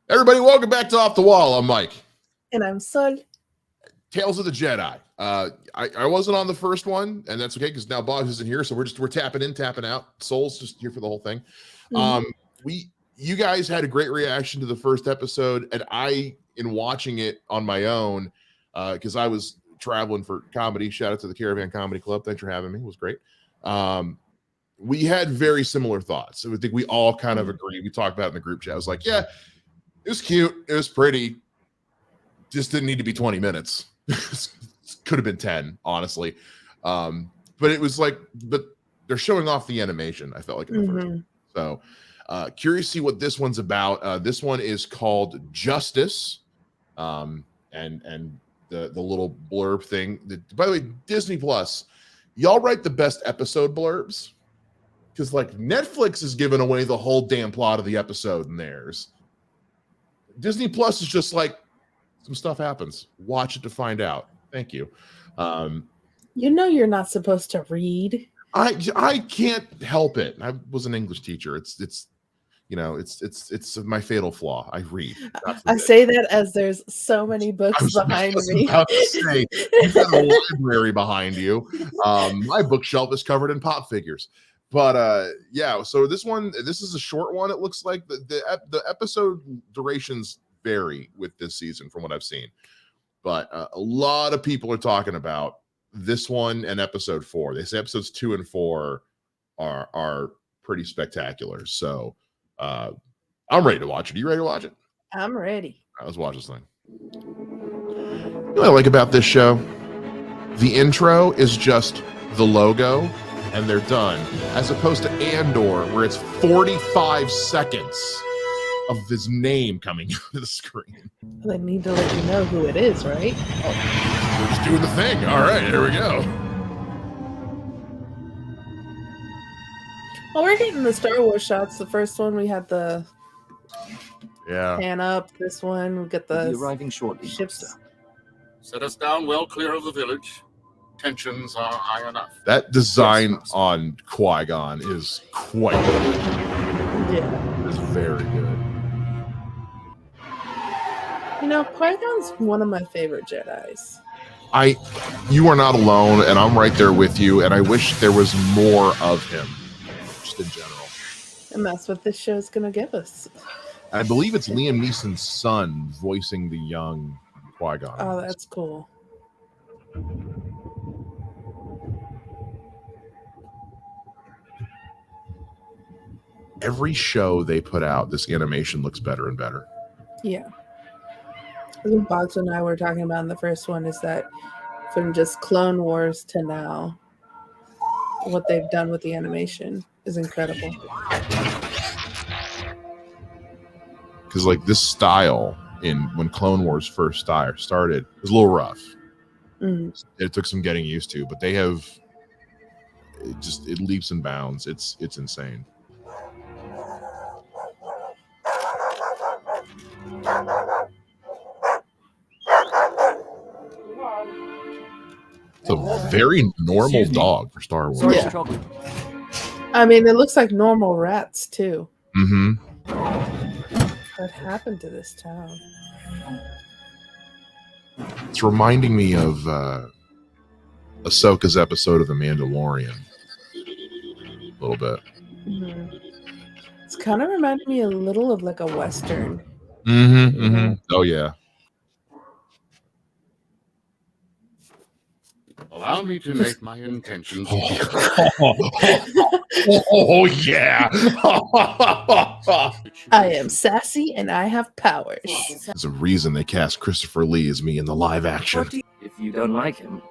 Everybody, welcome back to Off the Wall. I'm Mike. And I'm Sol. Tales of the Jedi. I wasn't on the first one, and that's okay because now Bogz isn't here, so we're tapping in, tapping out. Sol's just here for the whole thing. You guys had a great reaction to the first episode, and in watching it on my own, because I was traveling for comedy. Shout out to the Caravan Comedy Club. Thanks for having me. It was great. We had very similar thoughts. So I think we all kind of agree. We talked about it in the group chat. I was like, yeah, it was cute. It was pretty. Just didn't need to be 20 minutes. Could have been 10, honestly. But it was like, but they're showing off the animation, I felt like, in the first one. So curious to see what this one's about. This one is called Justice. And the little blurb thing. By the way, Disney Plus, y'all write the best episode blurbs. Because like Netflix is giving away the whole damn plot of the episode in theirs. Disney Plus is just like, some stuff happens. Watch it to find out. Thank you. You know you're not supposed to read. I can't help it. I was an English teacher. It's my fatal flaw. I read. I say that as there's so many books behind me. About to say, you've got a library behind you. My bookshelf is covered in pop figures. But yeah, so this is a short one. It looks like the episode durations vary with this season from what I've seen. But a lot of people are talking about this one and episode 4. They say episodes 2 and 4 are pretty spectacular. So I'm ready to watch it. Are you ready to watch it? I'm ready. All right, let's watch this thing. You know what I like about this show? The intro is just the logo and they're done, as opposed to Andor, where it's 45 seconds of his name coming to the screen. They need to let you know who it is, right? Oh, we're just doing the thing. All right, here we go. Well, we're getting the Star Wars shots. The first one, we had the pan up. This one, we get the arriving shortly. Ships. Set us down well clear of the village. Tensions are high enough. That design on Qui-Gon is quite good. Yeah. It's very good. You know, Qui-Gon's one of my favorite Jedis. You are not alone, and I'm right there with you, and I wish there was more of him, just in general. And that's what this show's going to give us. I believe it's Liam Neeson's son voicing the young Qui-Gon. Oh, that's cool. Every show they put out, this animation looks better and better. Yeah. I think Bogz and I were talking about in the first one is that from just Clone Wars to now, what they've done with the animation is incredible. Because like this style when Clone Wars first started was a little rough. It took some getting used to, but they have it leaps and bounds. It's insane. It's a very normal dog for Star Wars. Yeah. I mean, it looks like normal rats too. What happened to this town? It's reminding me of Ahsoka's episode of The Mandalorian. A little bit. It's kind of reminding me a little of like a Western. Oh, yeah. Allow me to make my intentions. Oh, yeah. I am sassy and I have powers. There's a reason they cast Christopher Lee as me in the live action. If you don't like him,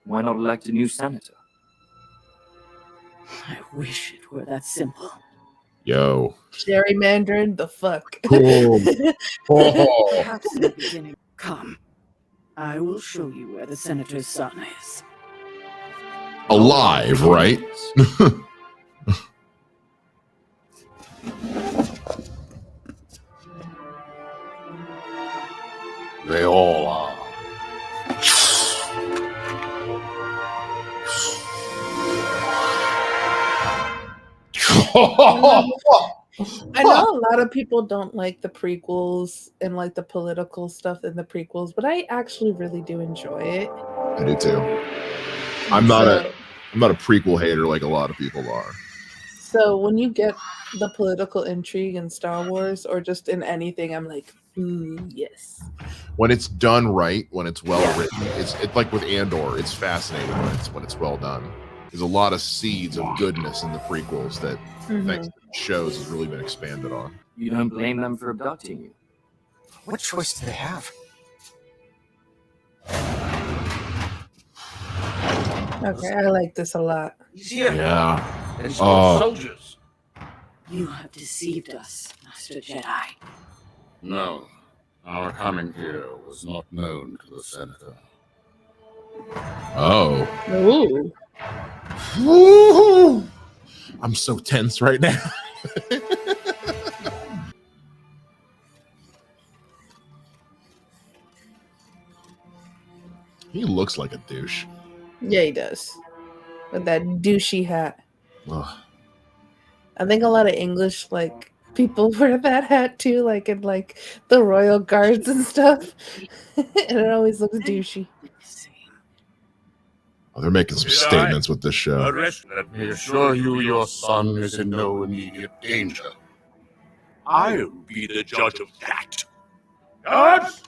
why not elect a new senator? I wish it were that simple. Yo. Gerrymandering the fuck. Perhaps in the beginning. Come. I will show you where the senator's son is. Alive, right? They all are. I know a lot of people don't like the prequels and like the political stuff in the prequels, but I actually really do enjoy it. I do too. I'm not a prequel hater like a lot of people are. So when you get the political intrigue in Star Wars or just in anything, I'm like, ooh, yes. When it's done right, when it's well written, it's like with Andor. It's fascinating when it's well done. There's a lot of seeds of goodness in the prequels that, thanks to the shows, has really been expanded on. You don't blame them for abducting you. What choice do they have? Okay, I like this a lot. He's here. Yeah. And soldiers. You have deceived us, Master Jedi. No, our coming here was not known to the senator. Oh. Ooh. Woo-hoo! I'm so tense right now. He looks like a douche. Yeah, he does. With that douchey hat. Ugh. I think a lot of English like people wear that hat too, like in like the royal guards and stuff. And it always looks douchey. Oh, they're making some statements with this show. Let me assure you, your son is in no immediate danger. I'll be the judge of that. Guards!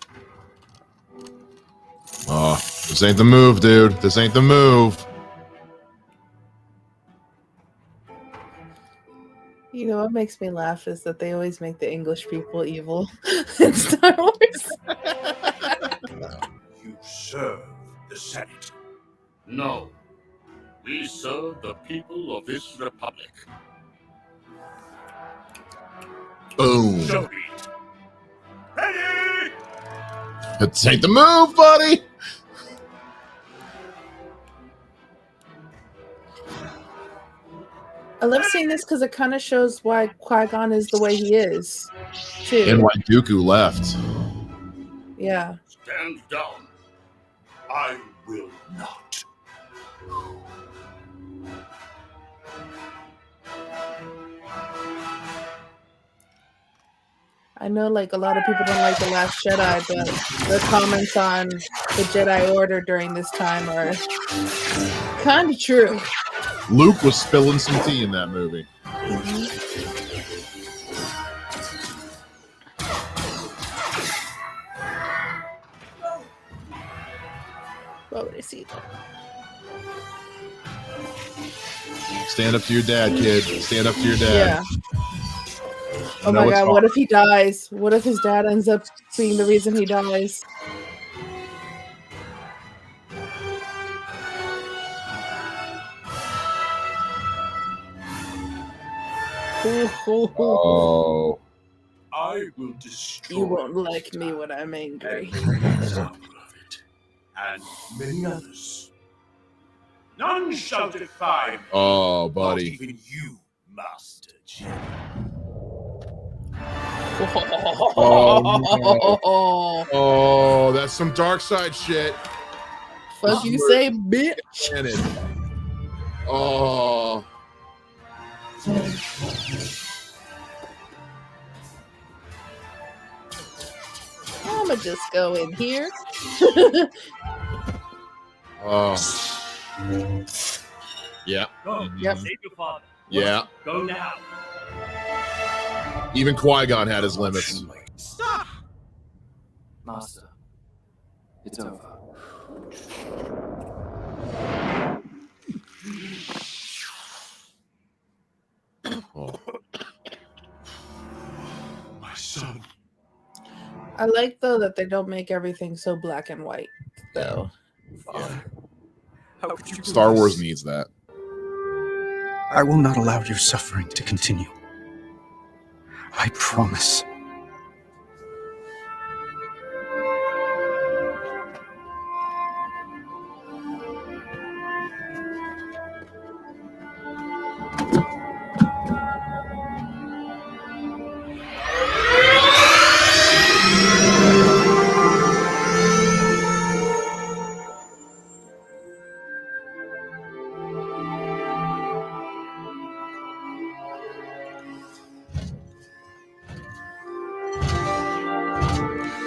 Oh, this ain't the move, dude. This ain't the move. You know what makes me laugh is that they always make the English people evil in Star Wars. You serve the Senate. No. We serve the people of this republic. Boom. So be it. Ready! This ain't the move, buddy. I love seeing this because it kind of shows why Qui-Gon is the way he is, too. And why Dooku left. Yeah. Stand down. I will not. I know like a lot of people don't like The Last Jedi, but their comments on the Jedi Order during this time are kind of true. Luke was spilling some tea in that movie. What would I see? Stand up to your dad, kid. Stand up to your dad. Yeah. Oh my god, what if he dies? What if his dad ends up being the reason he dies? Oh. I will destroy You won't like me when I'm angry. example of it, and many others. None shall defy me. Oh, Not buddy. even you, Master Jedi. Oh, that's some dark side shit. Fuck you say, bitch. Shannon. Oh. I'ma just go in here. Oh. Yeah. Go, Yep. save your father. Yeah. Go now. Even Qui-Gon had his limits. Stop! Master, it's over. Oh. My son. I like though that they don't make everything so black and white, though. Yeah. How could you do Star this? Wars needs that. I will not allow your suffering to continue. I promise.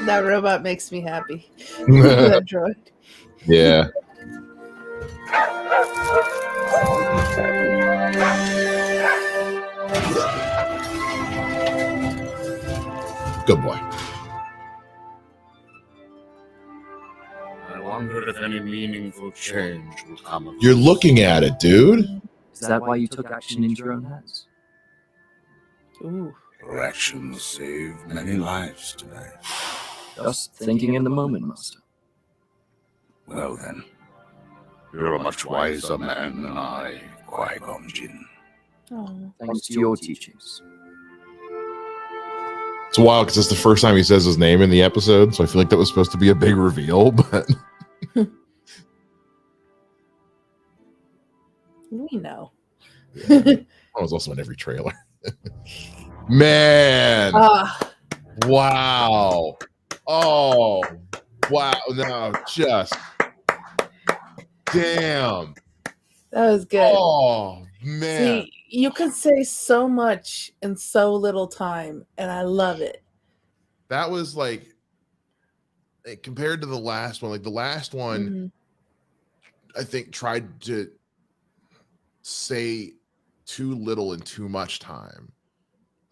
That robot makes me happy. That droid. Yeah. Good boy. I wonder if any meaningful change will come of You're this. looking at it, dude. Is that why you took action into your own hands? Ooh. Your actions saved many lives today. Just thinking in the moment, Master. Well then, you're a much wiser man than I, Qui-Gon Jinn. Oh. Thanks to your teachings. It's wild because it's the first time he says his name in the episode, so I feel like that was supposed to be a big reveal, but We know. that was also in every trailer. Man, Ah, wow. Oh, wow. No, just damn. that was good. Oh, man. See, you can say so much in so little time, and I love it. That was like compared to the last one, like the last one, Mhm. I think tried to say too little in too much time.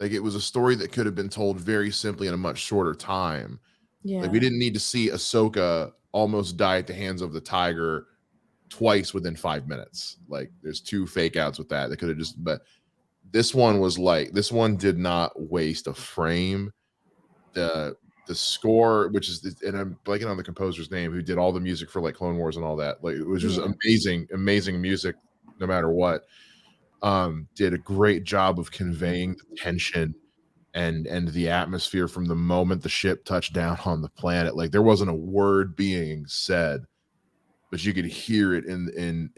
Like it was a story that could have been told very simply in a much shorter time. Yeah. Like we didn't need to see Ahsoka almost die at the hands of the tiger twice within 5 minutes. Like there's 2 fake outs with that. They could have just, but this one was like, this one did not waste a frame. The score, which is, and I'm blanking on the composer's name, who did all the music for like Clone Wars and all that. Like it was just amazing music, no matter what. Did a great job of conveying the tension and the atmosphere from the moment the ship touched down on the planet. Like there wasn't a word being said, but you could hear it in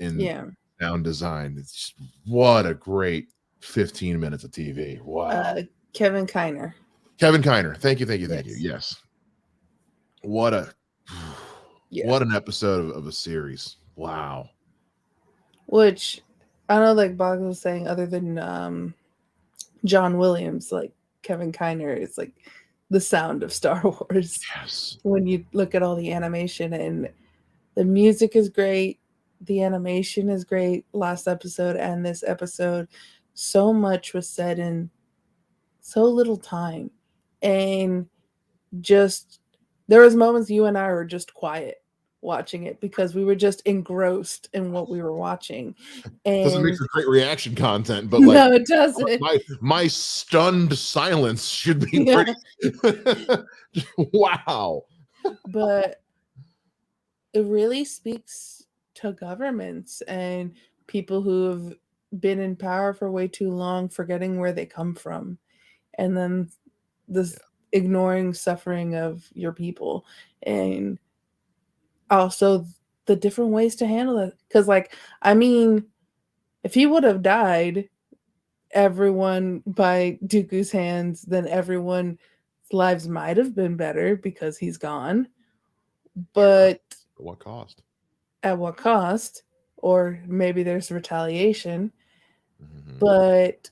sound design. It's just, what a great 15 minutes of TV. Wow. Kevin Kiner. Kevin Kiner. Thank you. Yes. Yes. What an episode of a series. Wow. Which I know, like Bogz was saying, other than John Williams, like Kevin Kiner is like the sound of Star Wars. Yes. When you look at all the animation, and the music is great, the animation is great. Last episode and this episode, so much was said in so little time, and just there was moments you and I were just quiet watching it because we were just engrossed in what we were watching. And Doesn't make for great reaction content, but like no, it doesn't. my stunned silence should be Yeah. pretty wow. But it really speaks to governments and people who have been in power for way too long, forgetting where they come from, and then this ignoring suffering of your people, and also the different ways to handle it. Because, like, I mean, if he would have died, everyone by Dooku's hands, then everyone's lives might have been better because he's gone. But At what cost? at what cost? Or maybe there's retaliation. Mhm. But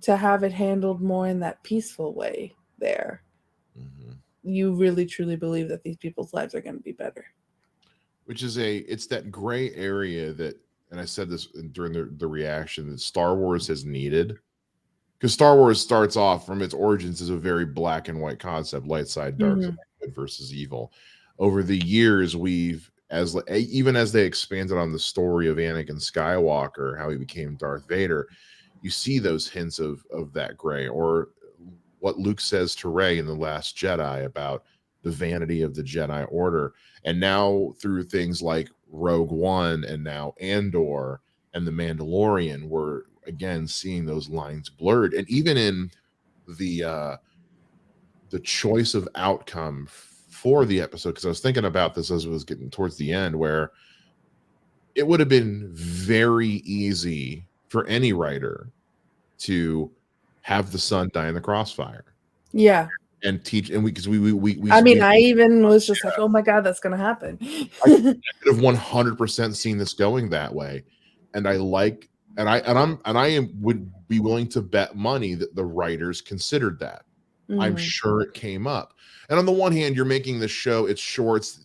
to have it handled more in that peaceful way there, Mhm. you really truly believe that these people's lives are going to be better. Which is it's that gray area that, and I said this during the reaction, that Star Wars has needed, because Star Wars starts off from its origins as a very black and white concept, light side, dark side, good versus evil. Over the years, we've, even as they expanded on the story of Anakin Skywalker, how he became Darth Vader, you see those hints of that gray, or what Luke says to Rey in The Last Jedi about the vanity of the Jedi Order. And now through things like Rogue One and now Andor and The Mandalorian, we're again seeing those lines blurred. And even in the choice of outcome for the episode, because I was thinking about this as it was getting towards the end, where it would have been very easy for any writer to have the son die in the crossfire. Yeah. And teach, and because we I mean, I even was just like, oh my God, that's going to happen. I could have 100% seen this going that way. And I would be willing to bet money that the writers considered that. I'm Mhm. sure it came up. And on the one hand, you're making this show, it's shorts.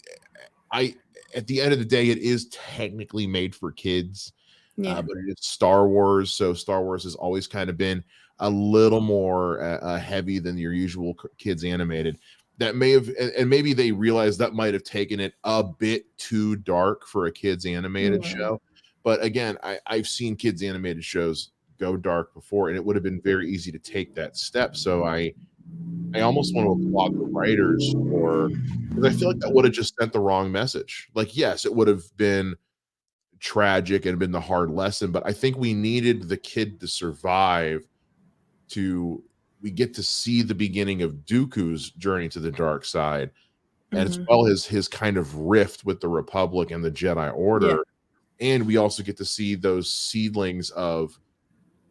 At the end of the day, it is technically made for kids, Yeah. but it is Star Wars. So Star Wars has always kind of been a little more heavy than your usual kids animated. That may have, and maybe they realized that might have taken it a bit too dark for a kids animated Mhm. show. But again, I've seen kids animated shows go dark before, and it would have been very easy to take that step. So I almost want to applaud the writers for, because I feel like that would have just sent the wrong message. Like, yes, it would have been tragic and been the hard lesson, but I think we needed the kid to survive to we get to see the beginning of Dooku's journey to the dark side, as Mhm. well as his kind of rift with the Republic and the Jedi Yeah. Order. And we also get to see those seedlings of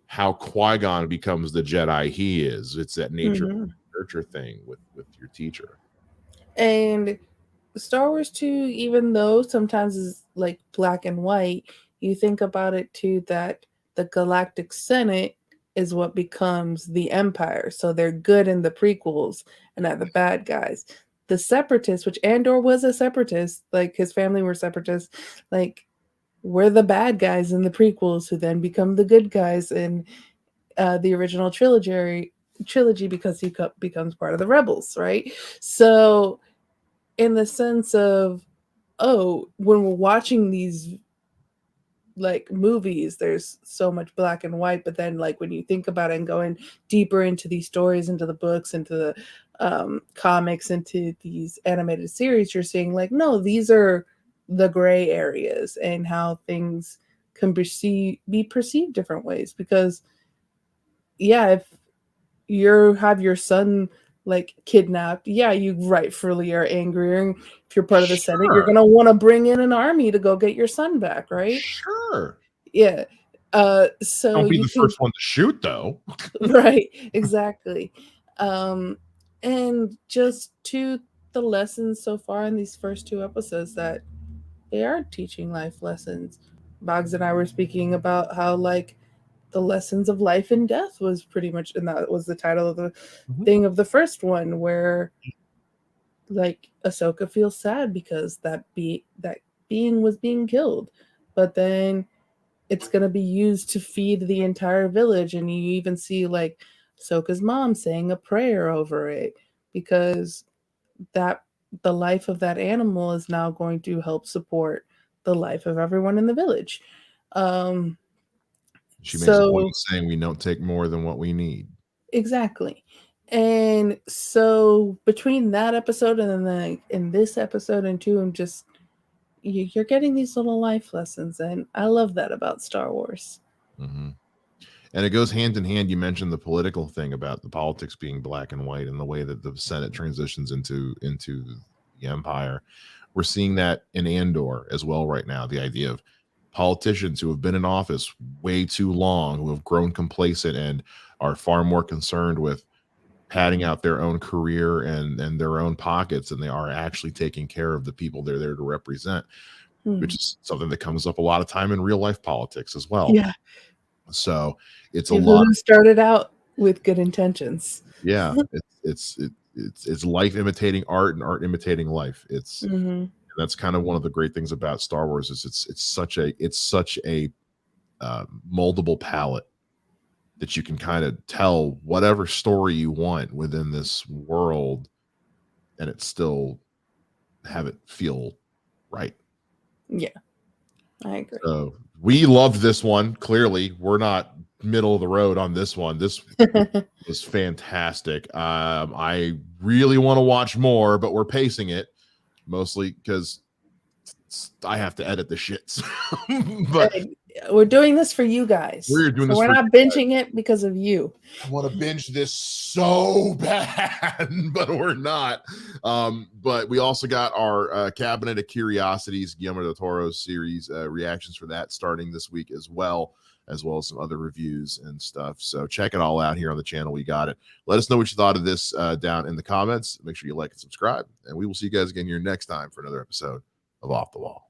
how Qui-Gon becomes the Jedi he is. It's that nature Mhm. nurture thing with your teacher. And Star Wars 2, even though sometimes is like black and white, you think about it too that the Galactic Senate is what becomes the Empire. So they're good in the prequels and are the bad guys. The Separatists, which Andor was a separatist, like his family were separatists, like we're the bad guys in the prequels who then become the good guys in the original trilogy because he becomes part of the rebels, right? So in the sense of, oh, when we're watching these like movies, there's so much black and white, but then like when you think about it and going deeper into these stories, into the books, into the comics, into these animated series, you're seeing like, no, these are the gray areas and how things can be perceived different ways. Because yeah, if you have your son like kidnapped, yeah, you rightfully are angry. And if you're part of the Senate, you're Sure. gonna want to bring in an army to go get your son back, right? Sure. Yeah. So Don't be you the can first one to shoot, though. right, exactly. Um, and just to the lessons so far in these first two episodes that they are teaching life lessons. Boggs and I were speaking about how like the lessons of life and death was pretty much, and that was the title of the Mhm. thing of the first one, where like Ahsoka feels sad because that being was being killed, but then it's gonna be used to feed the entire village, and you even see like Ahsoka's mom saying a prayer over it because that the life of that animal is now going to help support the life of everyone in the village. Um, She makes a point so of saying we don't take more than what we need. exactly. And so between that episode and then in this episode and two, I'm just you're getting these little life lessons, and I love that about Star Wars. Mhm. And it goes hand in hand. You mentioned the political thing about the politics being black and white and the way that the Senate transitions into the Empire. We're seeing that in Andor as well right now. The idea of politicians who have been in office way too long, who have grown complacent and are far more concerned with padding out their own career and their own pockets, and they are actually taking care of the people they're there to represent, which Hmm. is something that comes up a lot of time in real life politics as well. Yeah, So it's a people lot. who started out with good intentions. Yeah, it's life imitating art and art imitating life. Hmm. That's kind of one of the great things about Star Wars is it's such a moldable palette that you can kind of tell whatever story you want within this world, and it still have it feel right. Yeah, I agree. So we loved this one. Clearly, we're not middle of the road on this one. This was fantastic. I really want to watch more, but we're pacing it mostly because I have to edit the shits. But Hey, we're doing this for you guys, we're doing so this we're for not you guys. binging it because of you. I want to binge this so bad, but we're not. But we also got our Cabinet of Curiosities, Guillermo del Toro's series reactions for that starting this week as well as some other reviews and stuff. So check it all out here on the channel. We got it. Let us know what you thought of this down in the comments. Make sure you like and subscribe, and we will see you guys again here next time for another episode of Off the Wall.